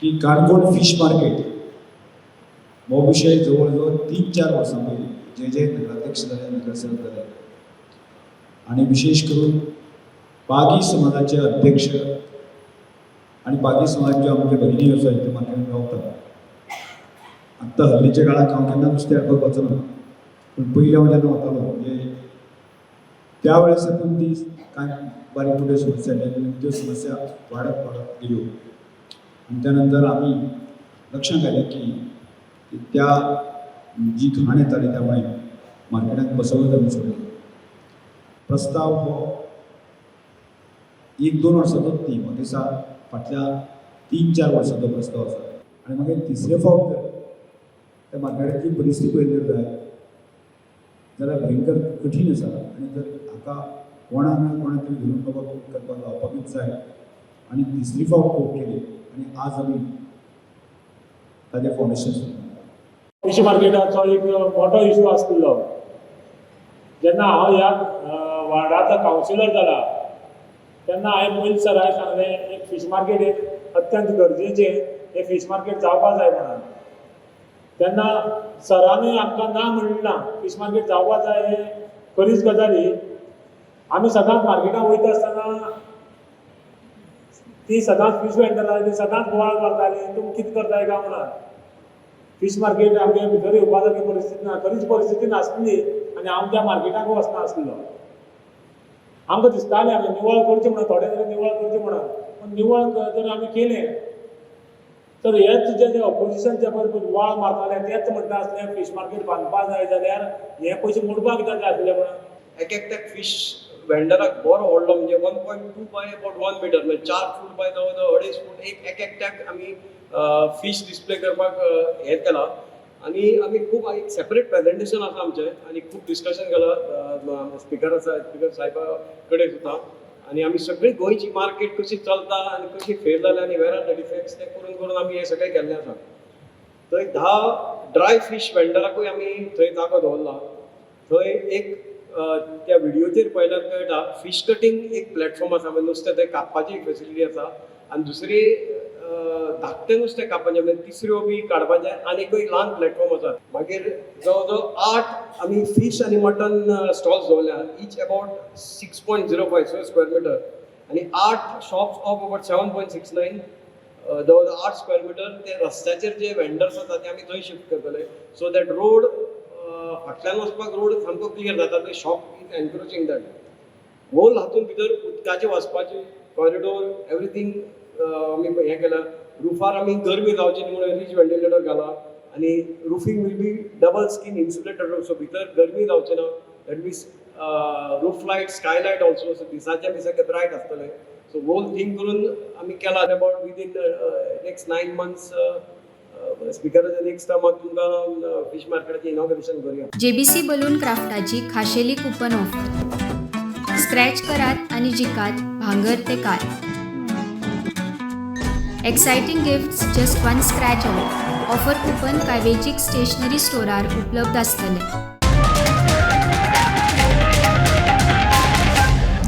की Canacona fish market हो विषय जवळजवळ 3-4 वर्सां पयलीं जे नगराध्यक्ष जाले नगरसेवक जाले आणि विशेष करून बागी समाजाचे अध्यक्ष आणि बागी समाजाच्यो आमचे भगिनी आसा इथे मार्केटान रावतात. आत्तां हल्लीच्या काळात हांव केन्ना नुस्तें हाडपाक वचना, पूण पयलीं हांव जेन्ना वतालो म्हणजे त्या वेळेस साकून ती कांय बारीक मोठ्यो समस्या आशिल्ल्यो त्यो समस्या वाडत गेल्यो आणि त्या नंतर आमी लक्षांत आयलें की त्या जी घाण येताली त्यामुळे मार्केटांत बसवत जावन सोडलो. प्रस्ताव हो 1-2 वर्सांचोच न्ही, म्हाका दिसता फाटल्या 3-4 वर्सांचो प्रस्ताव आसा आनी मागीर तिसरे फावट जर त्या मार्केटाची परिस्थिती पळयली जाय जाल्यार भयंकर कठीण आसा आनी जर हाका कोणाक ना कोणाक तरी धरून बाबा करपाक लावपाकूच जाय आनी तिसरी फावट कोर्ट केली आनी आज आमी ताजें फावंडेशन सुरू. फिश मार्केटाचो एक मोठो इशू आसलो जेन्ना हांव ह्या वार्डाचो कावन्सिलर जाला तेन्ना हांवें पयलीं सराक सांगलें एक फिश मार्केट एक अत्यंत गरजेचें एक फिश मार्केट जावपाक जाय म्हणून. तेन्ना सरांनी आमकां ना म्हणलें ना, फिश मार्केट जावपाक जाय हें खरीच गजाली. आमी सदांच मार्केटाक वयता आसतना ती सदांच फिश वेंडर ती सदांच बोवाळ मारताली, तुमी कितें करताय काय म्हणून. फिश मार्केट आमगे भितर येवपा सारकी परिस्थिती ना, खरीच परिस्थिती नासली आनी हांव त्या मार्केटाक वचना आसलो. आमकां दिसतालें हांवें निवळ करचें म्हणून, थोडे तरी निवळ करचें म्हणून, पूण निवळ जर आमी केलें तर हेच जे ऑपोजिशन जे पळय बोवाळ मारताले तेच म्हणटा आसले फीश मार्केट बांदपाक जाय जाल्यार हे पयशे मोडपाक जाय आसले म्हणून. एक फीश वेंडराक बरो व्हडलो म्हणजे 1.2 बाय अबाउट 1 मीटर म्हणजे 4 फूट बाय जवळ 2.5 फूट एक एकट्याक आमी फीश डिस्प्ले करपाक हें केलां आनी आमी खूब एक सेपरेट प्रेजेंटेशन आसा आमचें आनी खूब डिस्कशन केलां स्पिकर आसा स्पिकर साहेबा कडेन सुद्दां आनी आमी सगळी गोंयची मार्केट कशी चलता आनी कशी फेल जाल्या आनी वेर आर द डिफेक्ट्स तें करून आमी हें सगळें केल्लें आसा. थंय 10 ड्राय फीश वेंडराकूय आमी थंय जागो दवरला. थंय एक त्या व्हिडिओचेर पळयल्यार कळटा फीश कटींग एक प्लॅटफॉर्म आसा म्हणजे नुस्तें थंय कापपाची एक फेसिलिटी आसा आनी दुसरी धाकटें नुस्तें कापपाचें म्हणजे तिसऱ्यो बी काडपाचें आनीकूय ल्हान प्लॅटफॉर्म आसा. मागीर जवळ जवळ 8 आमी फीश आनी मटन स्टॉल्स दवरल्या ईच अबाउट 6.05 स्क्वेअर मिटर आनी 8 शॉप्स ऑफ अबाउट 7.69 जवळ 8 स्क्वेअर मिटर. ते रस्त्याचेर जे वेंडर्स आसा ते आमी थंय शिफ्ट करतले सो दॅट रोड फाटल्यान वचपाक रोड सामको क्लियर जाता. ते shop is encroaching that whole हातून भितर उदकाचे वचपाचे कॉरिडोर एवरीथींग आमी हें केलां. रुफार आमी गरमी जावची न्ही म्हणून रीच वेंटिलेटर घाला आनी roofing will be double skin insulated so भितर गरमी जावचें ना. That means roof light skylight also so दिसाचे बी सगळे ब्रायट आसतले. सो होल थिंग करून आमी केला अबाउट विदीन नेक्स्ट 9 मंथ्स स्पिकराच्या नेक्स्ट टायमाक तुमकां फिश मार्केटाचें इनॉग्रेशन करूया. JBC बलून क्राफ्टाची खाशेली कुपन ऑफर. स्क्रॅच करात आणि जिकात भांगर ते car. Exciting gifts just one scratch away. Offer coupon कावेजीक स्टेशनरी स्टोरार उपलब्ध आसतले.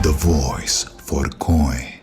The voice for coin.